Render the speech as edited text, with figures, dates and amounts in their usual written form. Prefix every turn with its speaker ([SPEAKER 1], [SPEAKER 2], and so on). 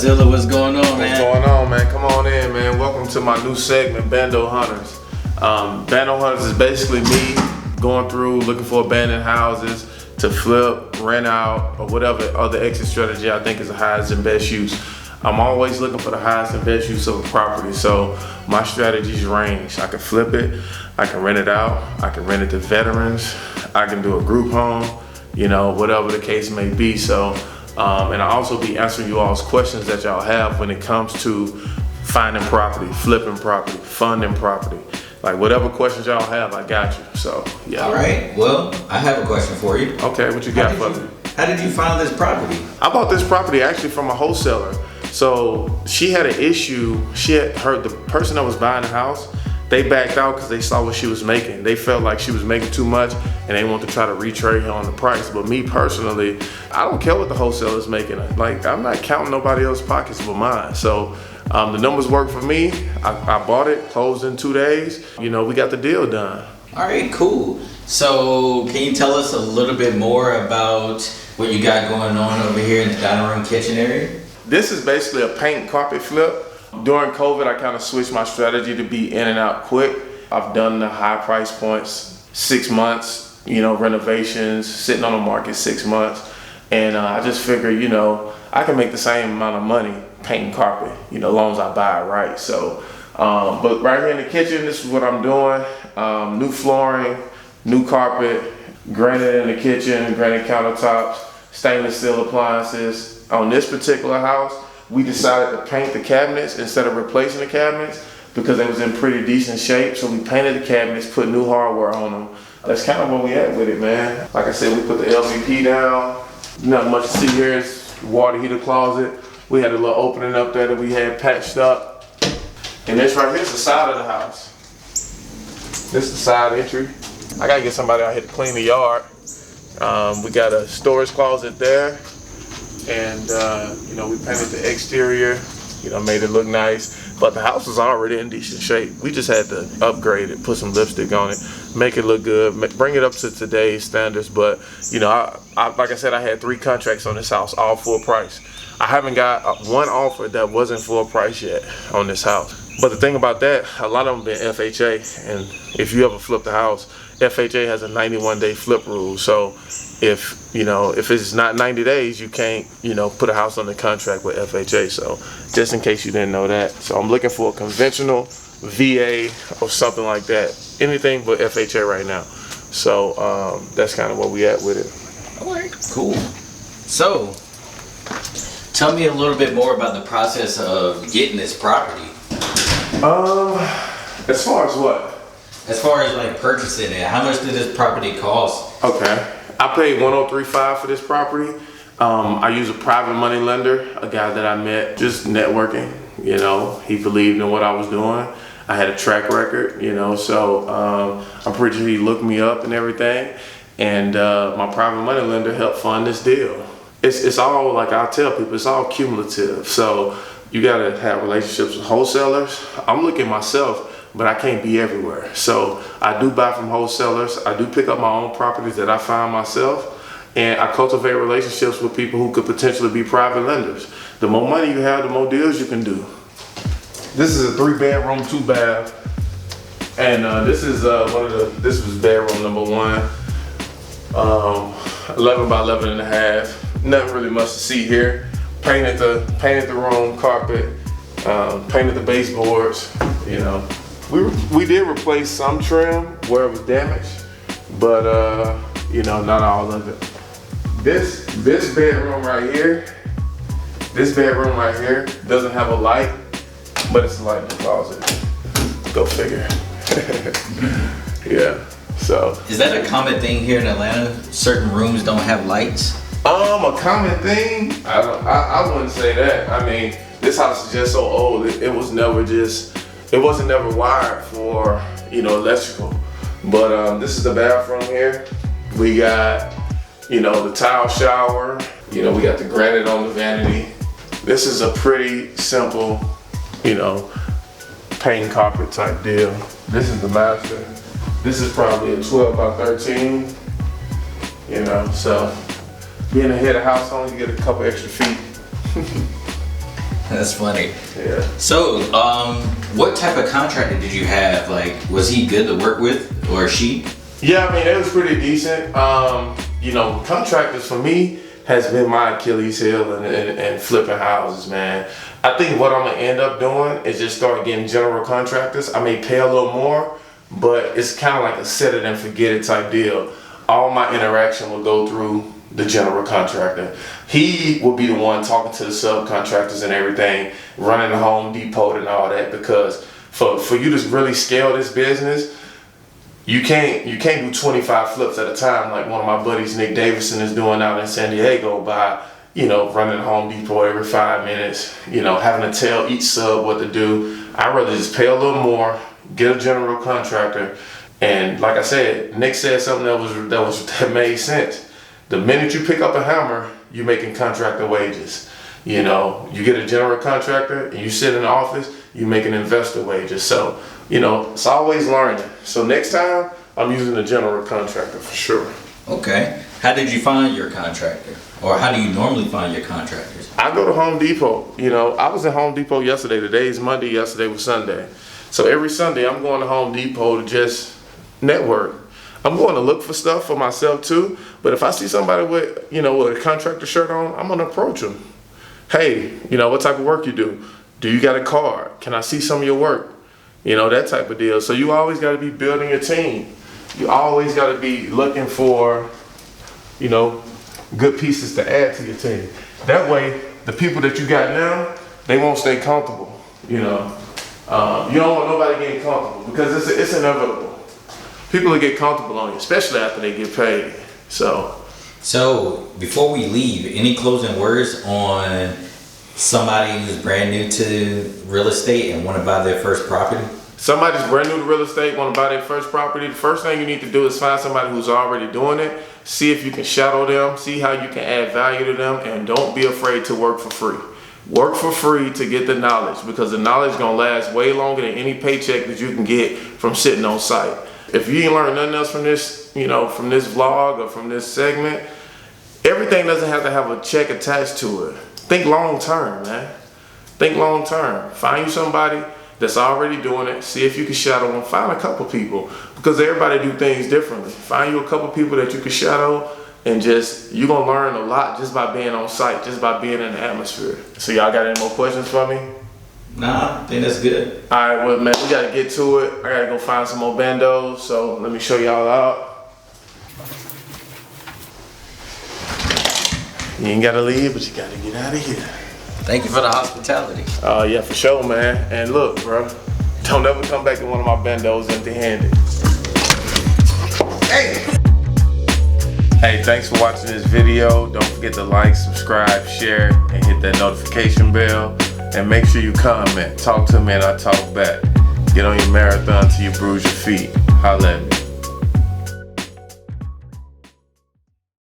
[SPEAKER 1] Shadzilla, what's going on, man?
[SPEAKER 2] What's going on, man? Come on in, man. Welcome to my new segment, Bando Hunters. Bando Hunters is basically me going through looking for abandoned houses to flip, rent out, or whatever other exit strategy I think is the highest and best use. I'm always looking for the highest and best use of a property, so my strategies range. I can flip it, I can rent it out, I can rent it to veterans, I can do a group home, you know, whatever the case may be. So, and I'll also be answering you all's questions that y'all have when it comes to finding property, flipping property, funding property. Like whatever questions y'all have, I got you. So, yeah.
[SPEAKER 1] All right, well, I have a question for you.
[SPEAKER 2] Okay, what you got for me?
[SPEAKER 1] How did you find this property?
[SPEAKER 2] I bought this property actually from a wholesaler. So she had an issue. She had heard the person that was buying the house, they backed out because they saw what she was making. They felt like she was making too much and they wanted to try to retrade her on the price. But me personally, I don't care what the wholesaler's making. Like, I'm not counting nobody else's pockets but mine. So the numbers work for me. I bought it, closed in 2 days. You know, we got the deal done.
[SPEAKER 1] All right, cool. So can you tell us a little bit more about what you got going on over here in the dining room kitchen area?
[SPEAKER 2] This is basically a paint carpet flip. During COVID, I kind of switched my strategy to be in and out quick. I've done the high price points, 6 months, you know, renovations, sitting on the market 6 months. And I just figured, you know, I can make the same amount of money painting carpet, you know, as long as I buy it right. So, but right here in the kitchen, this is what I'm doing. New flooring, new carpet, granite in the kitchen, granite countertops, stainless steel appliances. On this particular house, we decided to paint the cabinets instead of replacing the cabinets because they was in pretty decent shape. So we painted the cabinets, put new hardware on them. That's kind of where we at with it, man. Like I said, we put the LVP down. Not much to see here. It's water heater closet. We had a little opening up there that we had patched up. And this right here is the side of the house. This is the side entry. I gotta get somebody out here to clean the yard. We got a storage closet there. And, you know, we painted the exterior, you know, made it look nice. But the house was already in decent shape. We just had to upgrade it, put some lipstick on it, make it look good, bring it up to today's standards. But, you know, like I said, I had 3 contracts on this house, all full price. I haven't got one offer that wasn't full price yet on this house. But the thing about that, a lot of them been FHA. And if you ever flip the house, FHA has a 91-day flip rule. So if, you know, if it's not 90 days, you can't, you know, put a house under contract with FHA. So just in case you didn't know that. So I'm looking for a conventional VA or something like that. Anything but FHA right now. So that's kind of where we at with it.
[SPEAKER 1] All right, cool. So tell me a little bit more about the process of getting this property.
[SPEAKER 2] As far as what?
[SPEAKER 1] As far as like purchasing it, how much did this property cost?
[SPEAKER 2] Okay, I paid $103,500 for this property. I use a private money lender, a guy that I met just networking. You know, he believed in what I was doing. I had a track record, you know, so I'm pretty sure he looked me up and everything. And my private money lender helped fund this deal. It's all, like I tell people, it's all cumulative. So you gotta have relationships with wholesalers. I'm looking myself, but I can't be everywhere. So I do buy from wholesalers. I do pick up my own properties that I find myself. And I cultivate relationships with people who could potentially be private lenders. The more money you have, the more deals you can do. This is a 3-bedroom, 2-bath. And this is this was bedroom number 1. 11 by 11 and a half. Nothing really much to see here. Painted the room, carpet, painted the baseboards, you know. We did replace some trim where it was damaged, but you know, not all of it. This bedroom right here, doesn't have a light, but it's a light in the closet. Go figure. Yeah. So.
[SPEAKER 1] Is that a common thing here in Atlanta? Certain rooms don't have lights?
[SPEAKER 2] A common thing? I wouldn't say that. I mean, this house is just so old. It wasn't never wired for, you know, electrical. But this is the bathroom here. We got, you know, the tile shower. You know, we got the granite on the vanity. This is a pretty simple, you know, paint carpet type deal. This is the master. This is probably a 12 by 13. You know, so being a head of household, you get a couple extra feet.
[SPEAKER 1] That's funny.
[SPEAKER 2] Yeah.
[SPEAKER 1] So, what type of contractor did you have? Like, was he good to work with, or she?
[SPEAKER 2] Yeah, I mean, it was pretty decent. You know, contractors for me has been my Achilles heel and flipping houses, man. I think what I'm gonna end up doing is just start getting general contractors. I may pay a little more, but it's kind of like a set it and forget it type deal. All my interaction will go through the general contractor. He will be the one talking to the subcontractors and everything, running the Home Depot and all that, because for you to really scale this business, you can't do 25 flips at a time like one of my buddies, Nick Davison, is doing out in San Diego by, you know, running the Home Depot every 5 minutes, you know, having to tell each sub what to do. I'd rather just pay a little more, get a general contractor, and like I said, Nick said something that made sense. The minute you pick up a hammer, you're making contractor wages. You know, you get a general contractor and you sit in the office, you're making investor wages. So, you know, it's always learning. So next time, I'm using a general contractor for sure.
[SPEAKER 1] Okay. How did you find your contractor? Or how do you normally find your contractors?
[SPEAKER 2] I go to Home Depot. You know, I was at Home Depot yesterday. Today's Monday, yesterday was Sunday. So every Sunday, I'm going to Home Depot to just network. I'm going to look for stuff for myself too, but if I see somebody with, you know, with a contractor shirt on, I'm going to approach them. Hey, you know, what type of work you do? Do you got a card? Can I see some of your work? You know, that type of deal. So you always got to be building your team. You always got to be looking for, you know, good pieces to add to your team. That way, the people that you got now, they won't stay comfortable, you know. You don't want nobody getting comfortable because it's inevitable. People will get comfortable on you, especially after they get paid. So
[SPEAKER 1] before we leave, any closing words on somebody who's brand new to real estate and want to buy their first property?
[SPEAKER 2] Somebody's brand new to real estate, want to buy their first property. The first thing you need to do is find somebody who's already doing it. See if you can shadow them, see how you can add value to them, and don't be afraid to work for free. Work for free to get the knowledge, because the knowledge is gonna last way longer than any paycheck that you can get from sitting on site. If you ain't learned nothing else from this, you know, from this vlog or from this segment, everything doesn't have to have a check attached to it. Think long term, man. Think long term. Find you somebody that's already doing it. See if you can shadow them. Find a couple people, because everybody do things differently. Find you a couple people that you can shadow, and you're gonna learn a lot just by being on site, just by being in the atmosphere. So y'all got any more questions for me?
[SPEAKER 1] Nah, I think that's good.
[SPEAKER 2] All right, well, man, we gotta get to it. I gotta go find some more bandos, so let me show y'all out. You ain't gotta leave, but you gotta get out of here.
[SPEAKER 1] Thank you for the hospitality.
[SPEAKER 2] Yeah, for sure, man. And look, bro, don't ever come back to one of my bandos empty-handed. Hey, thanks for watching this video. Don't forget to like, subscribe, share, and hit that notification bell. And make sure you comment. Talk to me and I talk back. Get on your marathon till you bruise your feet. Holla at me.